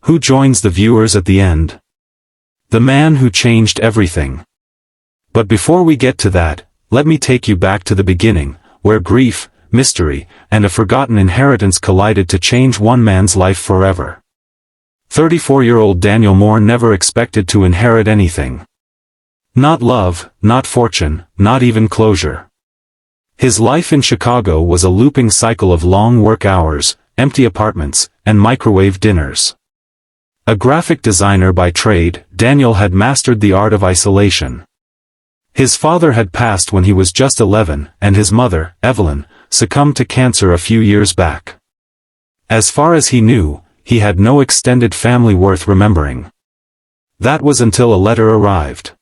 Who joins the viewers at the end? The man who changed everything. But before we get to that, let me take you back to the beginning, where grief, mystery, and a forgotten inheritance collided to change one man's life forever. 34-year-old Daniel Moore never expected to inherit anything. Not love, not fortune, not even closure. His life in Chicago was a looping cycle of long work hours, empty apartments, and microwave dinners. A graphic designer by trade, Daniel had mastered the art of isolation. His father had passed when he was just 11, and his mother, Evelyn, succumbed to cancer a few years back. As far as he knew, he had no extended family worth remembering. That was until a letter arrived.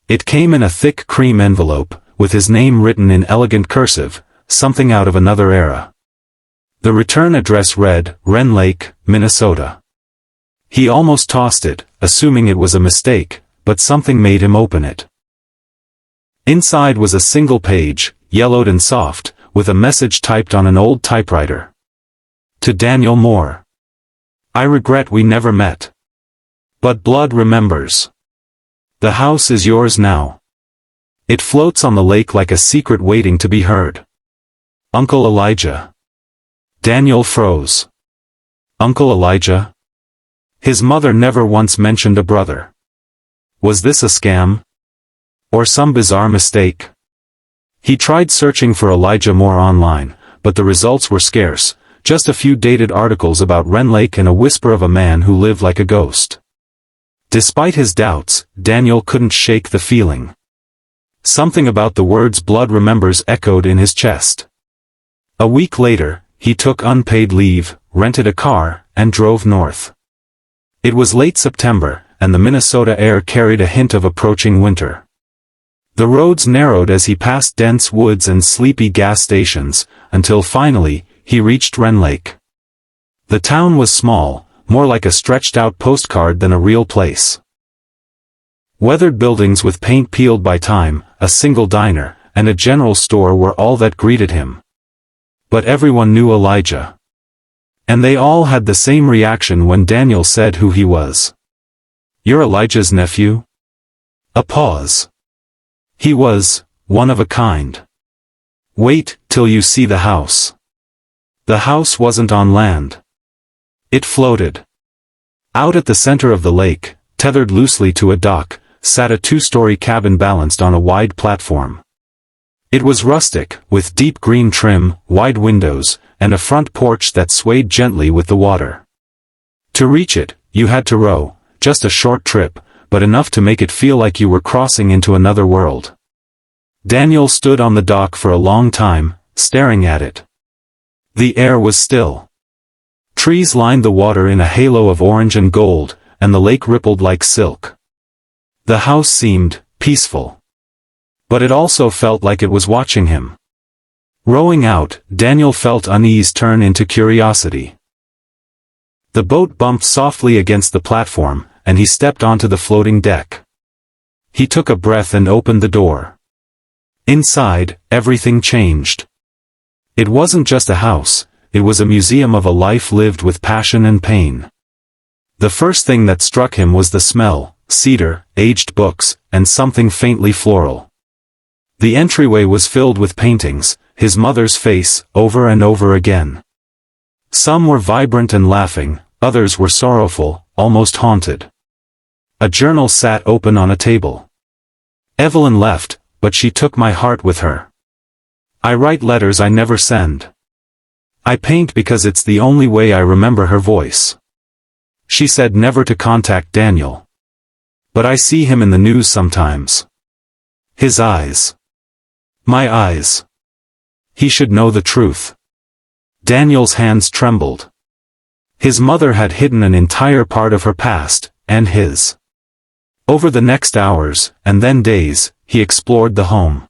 It came in a thick cream envelope, with his name written in elegant cursive, something out of another era. The return address read, Wren Lake, Minnesota. He almost tossed it, assuming it was a mistake, but something made him open it. Inside was a single page, yellowed and soft, with a message typed on an old typewriter. To Daniel Moore. I regret we never met. But blood remembers. The house is yours now. It floats on the lake like a secret waiting to be heard. Uncle Elijah. Daniel froze. Uncle Elijah? His mother never once mentioned a brother. Was this a scam? Or some bizarre mistake? He tried searching for Elijah Moore online, but the results were scarce, just a few dated articles about Wren Lake and a whisper of a man who lived like a ghost. Despite his doubts, Daniel couldn't shake the feeling. Something about the words blood remembers echoed in his chest. A week later, he took unpaid leave, rented a car, and drove north. It was late September, and the Minnesota air carried a hint of approaching winter. The roads narrowed as he passed dense woods and sleepy gas stations, until finally, he reached Wren Lake. The town was small, more like a stretched-out postcard than a real place. Weathered buildings with paint peeled by time, a single diner, and a general store were all that greeted him. But everyone knew Elijah. And they all had the same reaction when Daniel said who he was. You're Elijah's nephew? A pause. He was, one of a kind. Wait, till you see the house. The house wasn't on land. It floated. Out at the center of the lake, tethered loosely to a dock, sat a two-story cabin balanced on a wide platform. It was rustic, with deep green trim, wide windows, and a front porch that swayed gently with the water. To reach it, you had to row, just a short trip, but enough to make it feel like you were crossing into another world. Daniel stood on the dock for a long time, staring at it. The air was still. Trees lined the water in a halo of orange and gold, and the lake rippled like silk. The house seemed peaceful. But it also felt like it was watching him. Rowing out, Daniel felt unease turn into curiosity. The boat bumped softly against the platform, and he stepped onto the floating deck. He took a breath and opened the door. Inside, everything changed. It wasn't just a house, it was a museum of a life lived with passion and pain. The first thing that struck him was the smell, cedar, aged books, and something faintly floral. The entryway was filled with paintings, his mother's face, over and over again. Some were vibrant and laughing, others were sorrowful, almost haunted. A journal sat open on a table. Evelyn left, but she took my heart with her. I write letters I never send. I paint because it's the only way I remember her voice. She said never to contact Daniel. But I see him in the news sometimes. His eyes. My eyes. He should know the truth. Daniel's hands trembled. His mother had hidden an entire part of her past, and his. Over the next hours, and then days, he explored the home.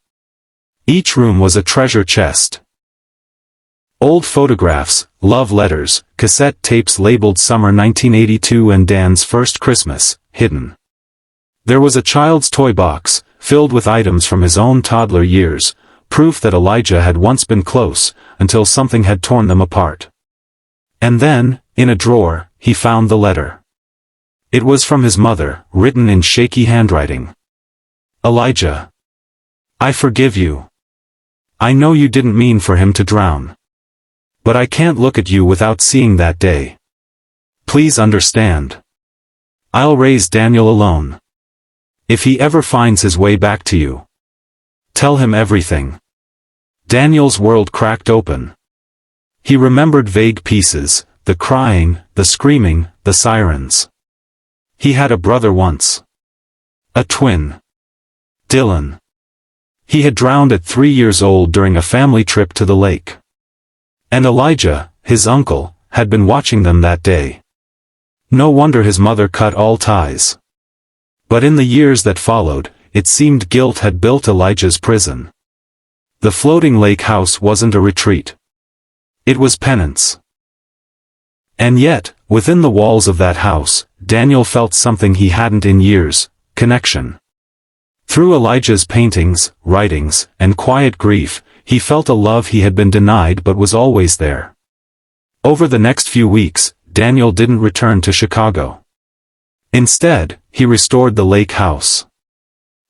Each room was a treasure chest. Old photographs, love letters, cassette tapes labeled Summer 1982 and Dan's First Christmas, hidden. There was a child's toy box, filled with items from his own toddler years, proof that Elijah had once been close, until something had torn them apart. And then, In a drawer, he found the letter. It was from his mother, written in shaky handwriting. Elijah. I forgive you. I know you didn't mean for him to drown. But I can't look at you without seeing that day. Please understand. I'll raise Daniel alone. If he ever finds his way back to you, tell him everything. Daniel's world cracked open. He remembered vague pieces, the crying, the screaming, the sirens. He had a brother once. A twin. Dylan. He had drowned at 3 years old during a family trip to the lake. And Elijah, his uncle, had been watching them that day. No wonder his mother cut all ties. But in the years that followed, it seemed guilt had built Elijah's prison. The floating lake house wasn't a retreat. It was penance. And yet, within the walls of that house, Daniel felt something he hadn't in years: connection. Through Elijah's paintings, writings, and quiet grief, he felt a love he had been denied but was always there. Over the next few weeks, Daniel didn't return to Chicago. Instead, he restored the lake house.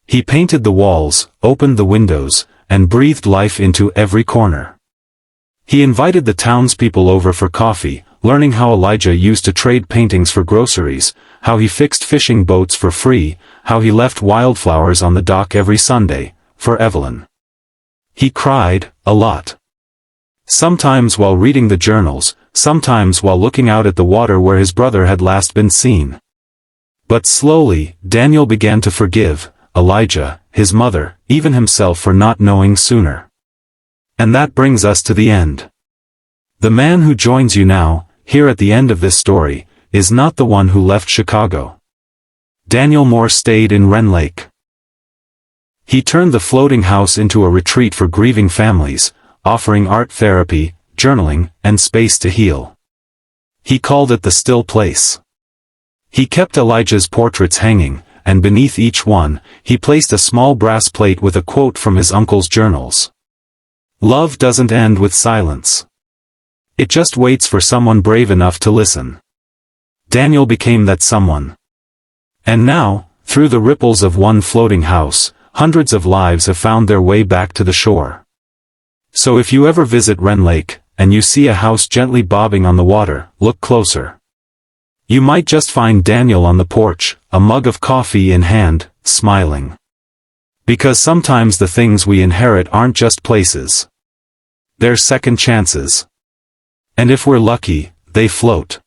He painted the walls, opened the windows, and breathed life into every corner. He invited the townspeople over for coffee, learning how Elijah used to trade paintings for groceries, how he fixed fishing boats for free, how he left wildflowers on the dock every Sunday, for Evelyn. He cried, a lot. Sometimes while reading the journals, sometimes while looking out at the water where his brother had last been seen. But slowly, Daniel began to forgive Elijah, his mother, even himself for not knowing sooner. And that brings us to the end. The man who joins you now, here at the end of this story, is not the one who left Chicago. Daniel Moore stayed in Wren Lake. He turned the floating house into a retreat for grieving families, offering art therapy, journaling, and space to heal. He called it the still place. He kept Elijah's portraits hanging, and beneath each one, he placed a small brass plate with a quote from his uncle's journals. Love doesn't end with silence. It just waits for someone brave enough to listen. Daniel became that someone. And now, through the ripples of one floating house, hundreds of lives have found their way back to the shore. So if you ever visit Wren Lake, and you see a house gently bobbing on the water, look closer. You might just find Daniel on the porch, a mug of coffee in hand, smiling. Because sometimes the things we inherit aren't just places. They're second chances. And if we're lucky, they float.